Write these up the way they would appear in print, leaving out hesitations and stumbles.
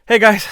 Hey guys,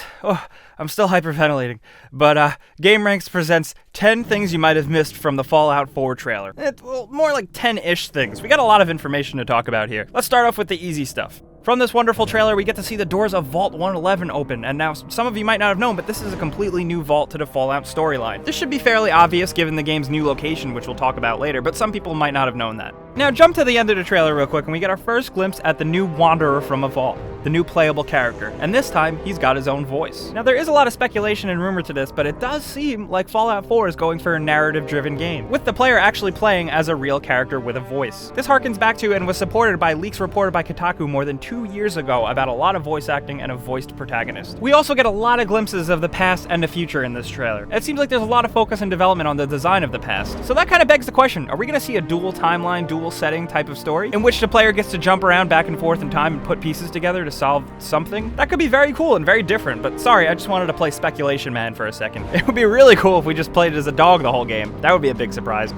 I'm still hyperventilating, but GameRanks presents 10 things you might have missed from the Fallout 4 trailer. Well, more like 10-ish things. We got a lot of information to talk about here. Let's start off with the easy stuff. From this wonderful trailer, we get to see the doors of Vault 111 open, and now some of you might not have known, but this is a completely new vault to the Fallout storyline. This should be fairly obvious given the game's new location, which we'll talk about later, but some people might not have known that. Now jump to the end of the trailer real quick, and we get our first glimpse at the new Wanderer from a vault, the new playable character, and this time, he's got his own voice. Now there is a lot of speculation and rumor to this, but it does seem like Fallout 4 is going for a narrative-driven game, with the player actually playing as a real character with a voice. This harkens back to and was supported by leaks reported by Kotaku more than 2 years ago about a lot of voice acting and a voiced protagonist. We also get a lot of glimpses of the past and the future in this trailer. It seems like there's a lot of focus and development on the design of the past. So that kind of begs the question, are we going to see a dual timeline, dual setting type of story, in which the player gets to jump around back and forth in time and put pieces together to solve something? That could be very cool and very different, but sorry, I just wanted to play Speculation Man for a second. It would be really cool if we just played it as a dog the whole game. That would be a big surprise.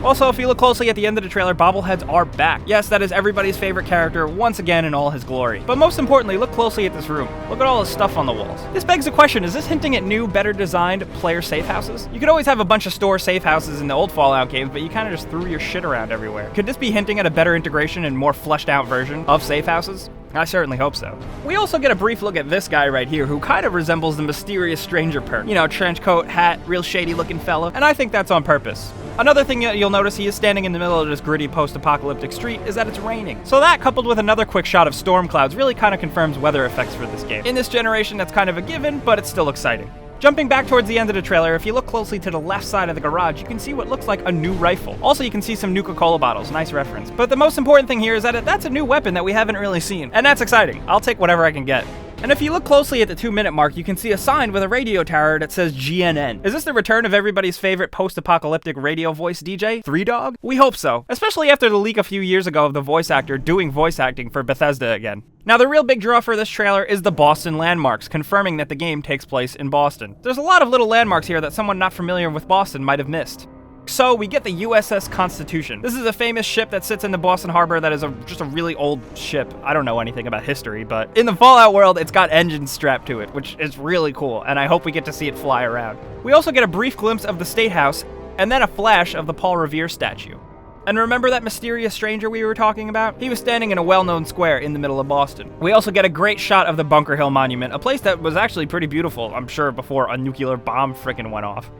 Also, if you look closely at the end of the trailer, bobbleheads are back. Yes, that is everybody's favorite character once again in all his glory. But most importantly, look closely at this room. Look at all the stuff on the walls. This begs the question, is this hinting at new, better designed player safe houses? You could always have a bunch of store safe houses in the old Fallout games, but you kind of just threw your shit around everywhere. Could this be hinting at a better integration and more fleshed out version of safe houses? I certainly hope so. We also get a brief look at this guy right here who kind of resembles the mysterious stranger perk. You know, trench coat, hat, real shady looking fella, and I think that's on purpose. Another thing you'll notice he is standing in the middle of this gritty post-apocalyptic street is that it's raining. So that, coupled with another quick shot of storm clouds, really kind of confirms weather effects for this game. In this generation, that's kind of a given, but it's still exciting. Jumping back towards the end of the trailer, if you look closely to the left side of the garage, you can see what looks like a new rifle. Also, you can see some Nuka-Cola bottles, nice reference. But the most important thing here is that that's a new weapon that we haven't really seen, and that's exciting. I'll take whatever I can get. And if you look closely at the 2-minute mark, you can see a sign with a radio tower that says GNN. Is this the return of everybody's favorite post-apocalyptic radio voice DJ, 3Dog? We hope so, especially after the leak a few years ago of the voice actor doing voice acting for Bethesda again. Now, the real big draw for this trailer is the Boston landmarks, confirming that the game takes place in Boston. There's a lot of little landmarks here that someone not familiar with Boston might have missed. So, we get the Uss Constitution. This is a famous ship that sits in the Boston Harbor that is just a really old ship. I don't know anything about history, but in the Fallout world, it's got engines strapped to it, which is really cool, and I hope we get to see it fly around. We also get a brief glimpse of the State House, and then a flash of the Paul Revere statue. And remember that mysterious stranger we were talking about? He was standing in a well-known square in the middle of Boston. We also get a great shot of the Bunker Hill Monument, a place that was actually pretty beautiful, I'm sure, before a nuclear bomb frickin' went off.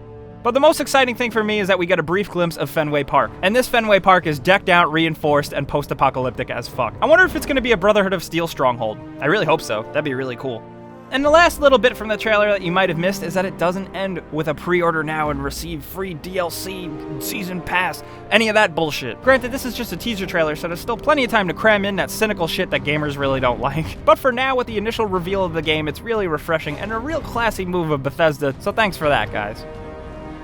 But the most exciting thing for me is that we get a brief glimpse of Fenway Park. And this Fenway Park is decked out, reinforced, and post-apocalyptic as fuck. I wonder if it's going to be a Brotherhood of Steel stronghold. I really hope so. That'd be really cool. And the last little bit from the trailer that you might have missed is that it doesn't end with a pre-order now and receive free DLC, season pass, any of that bullshit. Granted, this is just a teaser trailer, so there's still plenty of time to cram in that cynical shit that gamers really don't like. But for now, with the initial reveal of the game, it's really refreshing and a real classy move of Bethesda, so thanks for that, guys.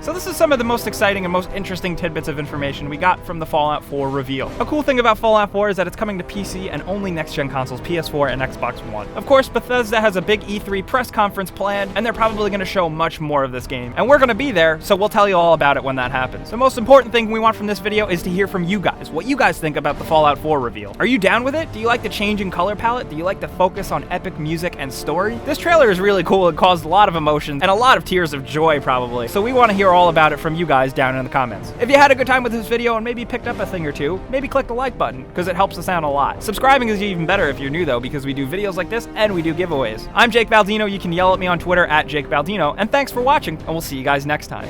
So this is some of the most exciting and most interesting tidbits of information we got from the Fallout 4 reveal. A cool thing about Fallout 4 is that it's coming to PC and only next-gen consoles, PS4 and Xbox One. Of course, Bethesda has a big E3 press conference planned, and they're probably going to show much more of this game. And we're going to be there, so we'll tell you all about it when that happens. The most important thing we want from this video is to hear from you guys, what you guys think about the Fallout 4 reveal. Are you down with it? Do you like the changing color palette? Do you like the focus on epic music and story? This trailer is really cool. It caused a lot of emotions and a lot of tears of joy, probably. So we want to hear all about it from you guys down in the comments. If you had a good time with this video and maybe picked up a thing or two, maybe click the like button, because it helps us out a lot. Subscribing is even better if you're new though, because we do videos like this and we do giveaways. I'm Jake Baldino. You can yell at me on Twitter at Jake Baldino, and thanks for watching, and we'll see you guys next time.